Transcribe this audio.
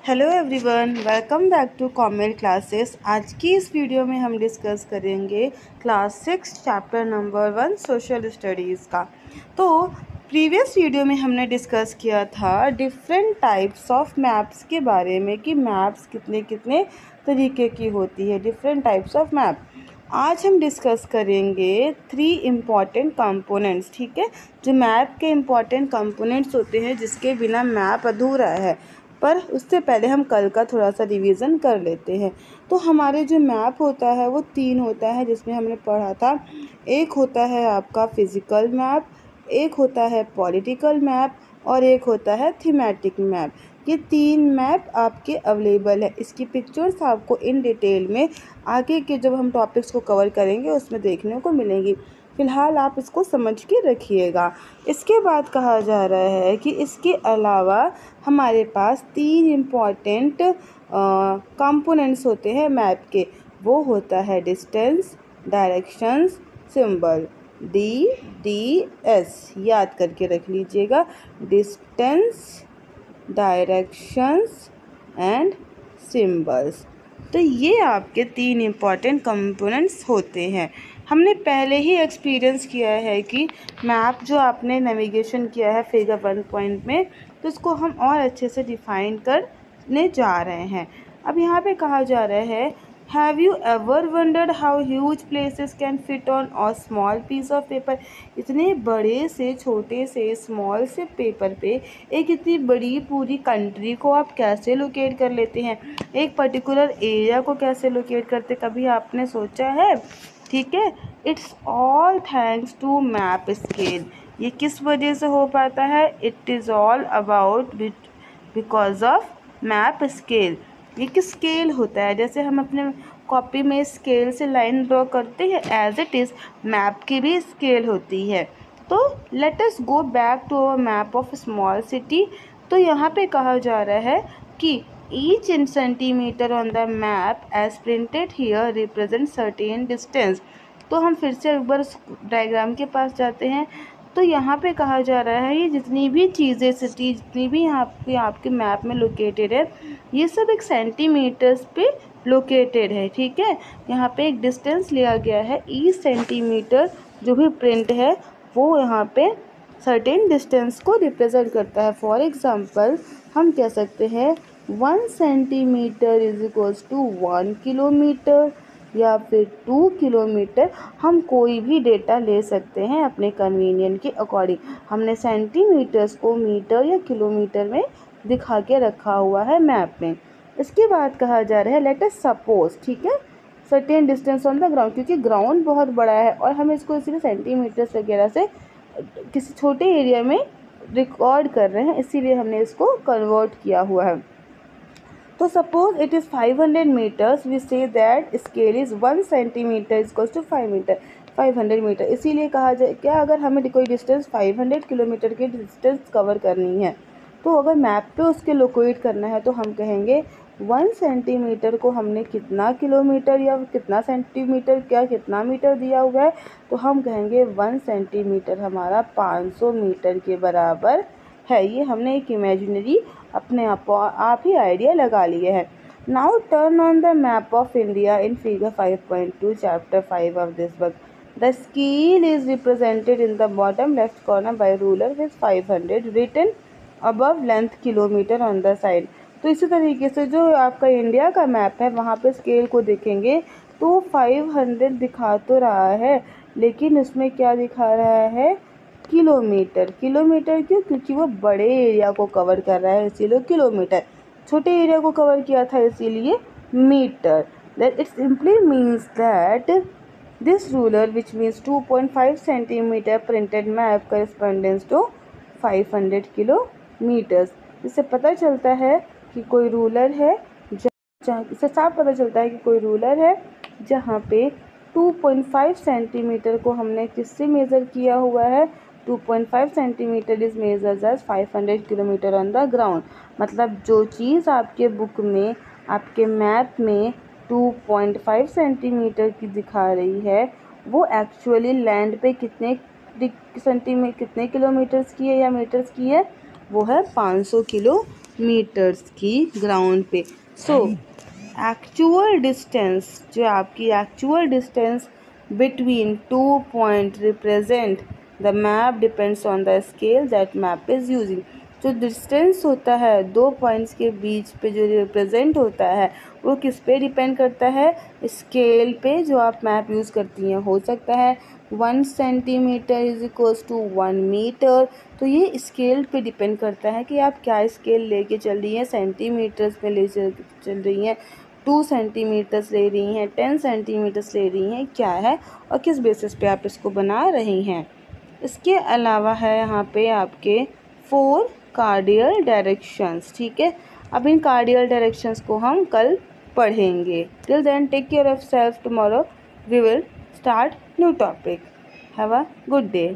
Hello everyone, welcome back to Comed classes. आज की इस वीडियो में हम डिस्कस करेंगे class 6 chapter number 1 social studies का। तो प्रीवियस वीडियो में हमने डिस्कस किया था डिफरेंट टाइप्स ऑफ मैप्स के बारे में कि मैप्स कितने कितने तरीके की होती है, डिफरेंट टाइप्स ऑफ मैप। आज हम डिस्कस करेंगे 3 इम्पॉर्टेंट कंपोनेंट्स, ठीक है, जो मैप के इम्पॉर्टेंट कंपोनेंट्स होते हैं जिसके बिना मैप अधूरा है। पर उससे पहले हम कल का थोड़ा सा रिवीजन कर लेते हैं। तो हमारे जो मैप होता है वो 3 होता है, जिसमें हमने पढ़ा था। एक होता है आपका फिज़िकल मैप, एक होता है पॉलिटिकल मैप और एक होता है थीमेटिक मैप। ये 3 मैप आपके अवेलेबल है। इसकी पिक्चर्स आपको इन डिटेल में आगे के जब हम टॉपिक्स को कवर करेंगे उसमें देखने को मिलेंगी। फ़िलहाल आप इसको समझ के रखिएगा। इसके बाद कहा जा रहा है कि इसके अलावा हमारे पास 3 इम्पॉर्टेंट कंपोनेंट्स होते हैं मैप के। वो होता है डिस्टेंस, डायरेक्शंस, सिंबल। DDS याद करके रख लीजिएगा, डिस्टेंस, डायरेक्शंस एंड सिंबल्स। तो ये आपके 3 इम्पॉर्टेंट कंपोनेंट्स होते हैं। हमने पहले ही एक्सपीरियंस किया है कि मैप जो आपने नेविगेशन किया है फिगर 1 पॉइंट में, तो उसको हम और अच्छे से डिफाइन करने जा रहे हैं। अब यहाँ पे कहा जा रहा है, have you ever wondered how huge places can fit on a small piece of paper. इतने बड़े से छोटे से स्मॉल से पेपर पे एक इतनी बड़ी पूरी कंट्री को आप कैसे लोकेट कर लेते हैं, एक पर्टिकुलर एरिया को कैसे लोकेट करते, कभी आपने सोचा है? ठीक है, it's all thanks to map scale. ये किस वजह से हो पाता है? It is all about because of map scale. ये किस स्केल होता है? जैसे हम अपने कॉपी में स्केल से लाइन ड्रॉ करते हैं, एज इट इज़ मैप की भी स्केल होती है। तो let us go back to our map of small city. तो यहाँ पे कहा जा रहा है कि each in centimeter on the map as printed here represent certain distance। तो हम फिर से एक बार डायग्राम के पास जाते हैं। तो यहाँ पे कहा जा रहा है ये जितनी भी चीज़ें सिटी जितनी भी यहाँ पे आपके मैप में लोकेटेड है, ये सब एक सेंटीमीटर्स पे लोकेटेड है। ठीक है, यहाँ पे एक डिस्टेंस लिया गया है, ईच सेंटीमीटर जो भी प्रिंट है वो यहाँ पे सर्टेन डिस्टेंस को रिप्रेजेंट करता है। फॉर एग्ज़ाम्पल हम कह सकते हैं 1 centimetre is equals to 1 kilometre या फिर 2 किलोमीटर। हम कोई भी डेटा ले सकते हैं अपने कन्वीनियंट के अकॉर्डिंग। हमने सेंटीमीटर्स को मीटर या किलोमीटर में दिखा के रखा हुआ है मैप में। इसके बाद कहा जा रहा है लेट अस सपोज, ठीक है, certain distance on the ground, क्योंकि ग्राउंड बहुत बड़ा है और हम इसको इसीलिए सेंटीमीटर्स वगैरह से किसी छोटे एरिया में रिकॉर्ड कर रहे हैं, इसीलिए हमने इसको कन्वर्ट किया हुआ है। तो suppose it is 500 metres, we say that scale is 1 centimetre equals to 5 metre, 500 metre. इसीलिए कहा जाए क्या, अगर हमें कोई डिस्टेंस 500 किलोमीटर की डिस्टेंस कवर करनी है, तो अगर मैप पे उसके लोकेट करना है तो हम कहेंगे 1 सेंटीमीटर को हमने कितना किलोमीटर या कितना सेंटीमीटर क्या कितना मीटर दिया हुआ है, तो हम कहेंगे 1 सेंटीमीटर हमारा 500 मीटर के बराबर है। ये हमने एक इमेजिनरी अपने आप ही आइडिया लगा लिए है। Now turn on the map of India in figure 5.2 chapter 5 of this book. The scale is represented in the bottom left corner by ruler with 500 written above length kilometre on the side. तो इसी तरीके से जो आपका India का map है वहाँ पे स्केल को देखेंगे तो 500 दिखा तो रहा है, लेकिन उसमें क्या दिखा रहा है? किलोमीटर। किलोमीटर क्यों? क्योंकि वो बड़े एरिया को कवर कर रहा है, इसीलिए किलोमीटर। छोटे एरिया को कवर किया था इसीलिए metre. That it simply means that this ruler which means 2.5 centimetre printed map correspondence to 500 kilometres. इससे पता चलता है कि कोई रूलर है जहाँ इससे साफ पता चलता है कि कोई रूलर है जहाँ पे 2.5 सेंटीमीटर को हमने किससे मेज़र किया हुआ है? 2.5 centimetre is measured as 500 kilometre on the ground. मतलब जो चीज़ आपके बुक में आपके मैप में 2.5 सेंटीमीटर की दिखा रही है वो एक्चुअली लैंड पे कितने कितने किलोमीटर्स की है या मीटर्स की है? वो है 500 किलोमीटर मीटर्स की ग्राउंड पे। सो एक्चुअल डिस्टेंस, जो आपकी actual distance between 2 point represent the map depends on the scale that map is using. जो डिस्टेंस होता है 2 पॉइंट्स के बीच पे जो रिप्रेजेंट होता है वो किस पे डिपेंड करता है? स्केल पे जो आप मैप यूज़ करती हैं। हो सकता है 1 centimetre is equals to 1 metre. तो ये स्केल पे डिपेंड करता है कि आप क्या स्केल लेके चल रही हैं। सेंटीमीटर्स में ले चल रही हैं, 2 सेंटीमीटर्स ले रही हैं, 10 सेंटीमीटर्स ले रही हैं, क्या है और किस बेसिस पे आप इसको बना रही हैं। इसके अलावा है यहाँ पे आपके 4 कार्डियल डायरेक्शंस। ठीक है, अब इन कार्डियल डायरेक्शंस को हम कल पढ़ेंगे। Till then take care of self, tomorrow we will start new topic. Have a good day.